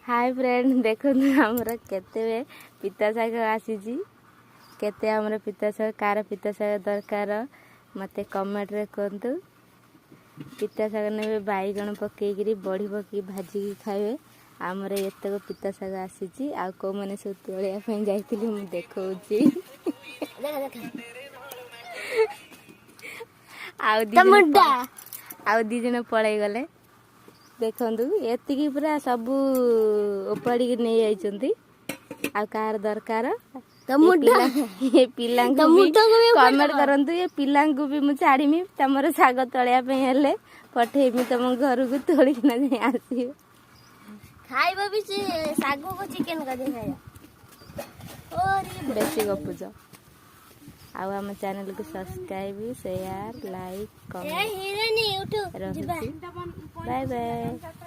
Hi friend देखो आमर केते पिता शाग आसी केते आमर पिता शाग कार पिता शाग दरकार मते कमेंट रे कहतु। पिता शाग ने बैगण पकईकरी बड़ी पकई भाजिकी खाइबे। आमर एतक पिता शाग आसी आ को मैंने सब तोड़िया जाइली मु देखौची आउ दी जन पलई गले देखंतु एतिकी पूरा सबू उपाड़ी नहीं जाइछंती आ कार दरकार ये पिला कमेंट करंतु ये पिला भी मु छाड़ीमी तमर साग तोड़िया हेले पठेमी तुम घर को तोड़िना जाए आसी खाइबा भी से साग को चिकन का दे खाया और बेसी गपुज आम चैनल को subscribe share like comment bye bye.